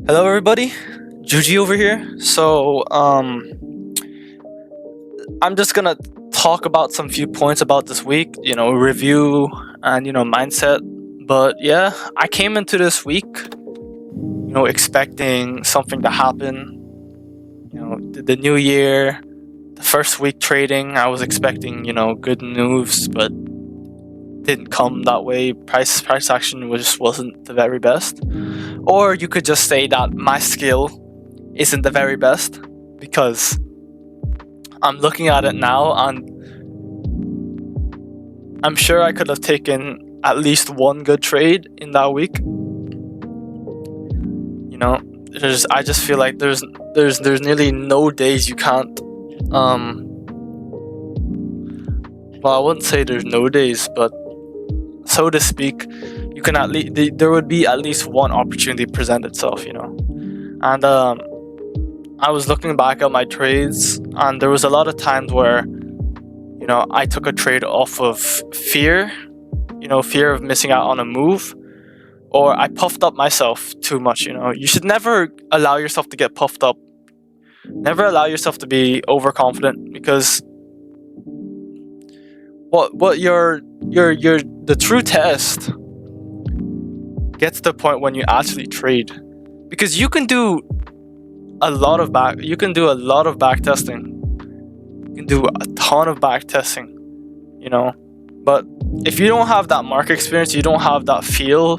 Hello, everybody. Juji over here. I'm just gonna talk about some few points about this week. Review and mindset. But yeah, I came into this week, expecting something to happen. The new year, the first week trading, I was expecting good news, but didn't come that way. Price action just wasn't the very best. Or you could just say that my skill isn't the very best because I'm looking at it now and I'm sure I could have taken at least one good trade in that week. I just feel like there's nearly no days you can't well, I wouldn't say there's no days, but so to speak, you can at least there would be at least one opportunity present itself, and I was looking back at my trades, and there was a lot of times where I took a trade off of fear, fear of missing out on a move, or I puffed up myself too much. You should never allow yourself to get puffed up. Never allow yourself to be overconfident, because what your the true test gets to the point when you actually trade, because you can do a lot of back testing. You can do a ton of back testing, but if you don't have that market experience, you don't have that feel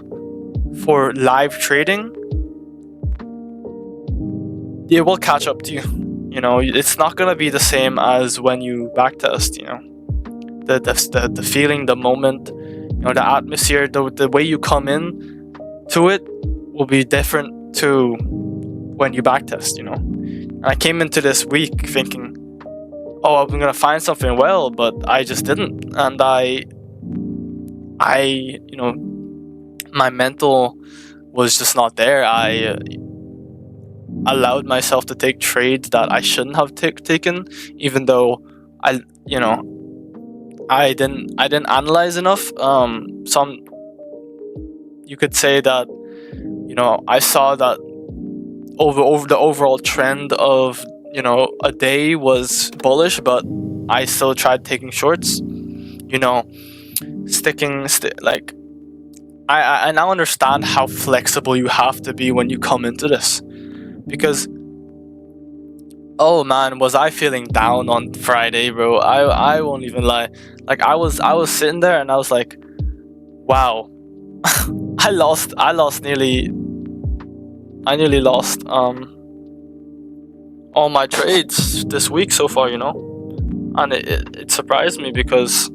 for live trading, it will catch up to you. It's not gonna be the same as when you backtest. The feeling, the moment, the atmosphere, the way you come in to it will be different to when you backtest. And I came into this week thinking, oh, I'm gonna find something well, but I just didn't, and my mental was just not there. I allowed myself to take trades that I shouldn't have taken, even though I didn't analyze enough. Some you could say that I saw that over the overall trend of a day was bullish, but I still tried taking shorts. Like I now understand how flexible you have to be when you come into this, because oh man, was I feeling down on Friday, bro. I won't even lie. Like I was sitting there and I was like, wow, I nearly lost all my trades this week so far, and it surprised me, because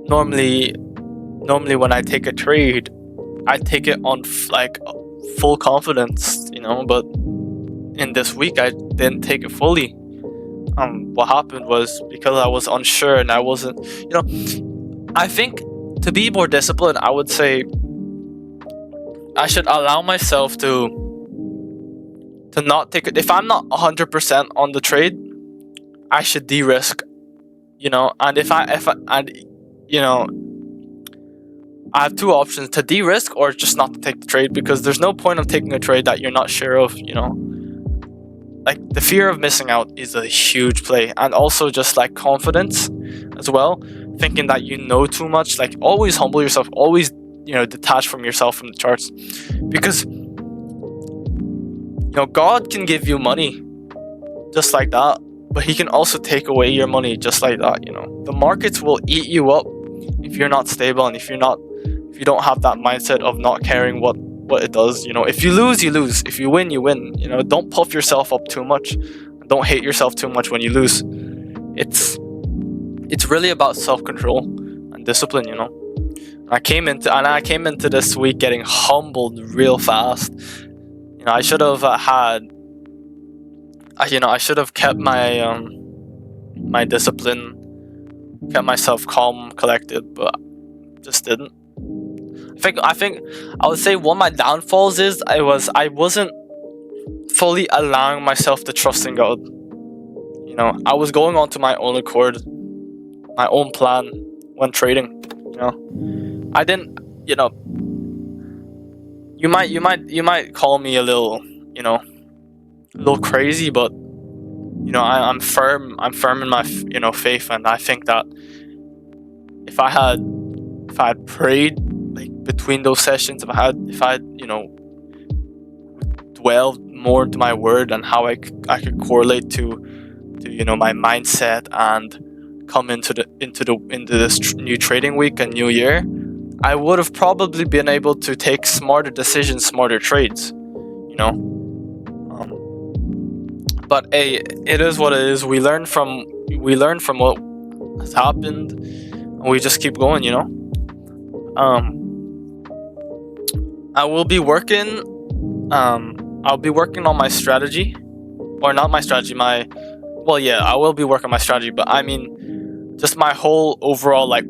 normally when I take a trade, I take it on full confidence, but in this week I didn't take it fully. What happened was, because I was unsure and I wasn't, I think to be more disciplined, I would say I should allow myself to not take it. If I'm not 100% on the trade, I should de-risk, and I have two options: to de-risk or just not to take the trade, because there's no point of taking a trade that you're not sure of. Like the fear of missing out is a huge play, and also just like confidence as well, thinking that too much. Like always humble yourself, always detach from yourself from the charts, because God can give you money just like that, but he can also take away your money just like that. The markets will eat you up if you're not stable, and if you don't have that mindset of not caring what it does. If you lose, you lose. If you win, you win. Don't puff yourself up too much. Don't hate yourself too much when you lose. It's really about self-control and discipline. I came into this week getting humbled real fast. I should have I should have kept my my discipline, kept myself calm, collected, but just didn't. I think I would say one of my downfalls is I wasn't fully allowing myself to trust in God. I was going on to my own accord, my own plan when trading. I didn't, you might call me a little, a little crazy, but I'm firm. I'm firm in my faith, and I think that if I had prayed like between those sessions, if I had dwelled more into my word and how I could correlate to my mindset and come into this new trading week and new year, I would have probably been able to take smarter decisions, smarter trades, but hey, it is what it is. We learn from what has happened, and we just keep going, I will be working I'll be working on my strategy, or not my strategy, I will be working on my strategy, but I mean just my whole overall like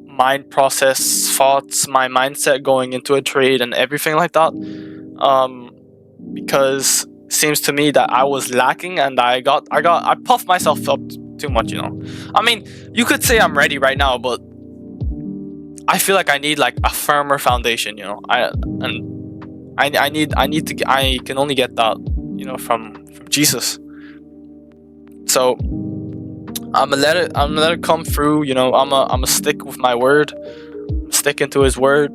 mind process, thoughts, my mindset going into a trade and everything like that. Because it seems to me that I was lacking, and I puffed myself up too much, I mean, you could say I'm ready right now, but I feel like I need like a firmer foundation, I can only get that, from Jesus. So I'm gonna let it come through, I'm gonna stick with my word, stick into his word,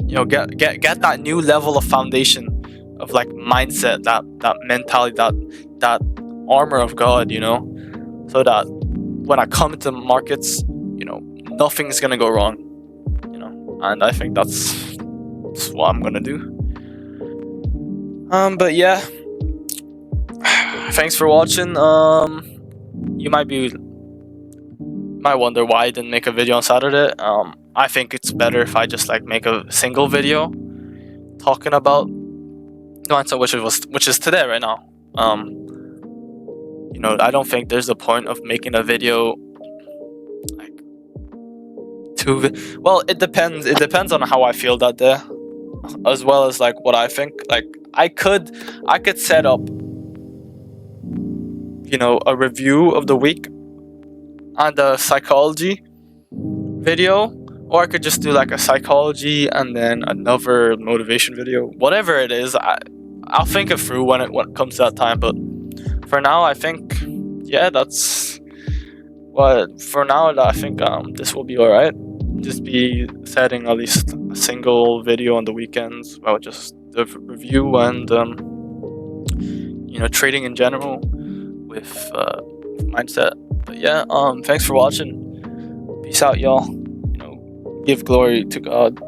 get that new level of foundation of like mindset, that mentality, that armor of God, so that when I come into markets, nothing's gonna go wrong, and I think that's what I'm gonna do. But yeah, thanks for watching. You might wonder why I didn't make a video on Saturday. I think it's better if I just like make a single video talking about the mindset, which is today right now. I don't think there's a point of making a video like well, it depends on how I feel that day, as well as like what I think. Like I could set up a review of the week and a psychology video, or I could just do like a psychology and then another motivation video. Whatever it is, I'll think it through when it comes to that time. But for now, I think that's what. For now, I think this will be all right. Just be setting at least a single video on the weekends about just the review and trading in general with mindset. But yeah, thanks for watching. Peace out, y'all. Give glory to God.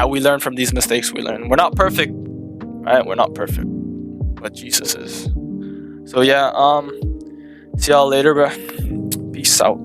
We learn from these mistakes. We learn. We're not perfect, right? We're not perfect, but Jesus is. So yeah, see y'all later, bro. Peace out.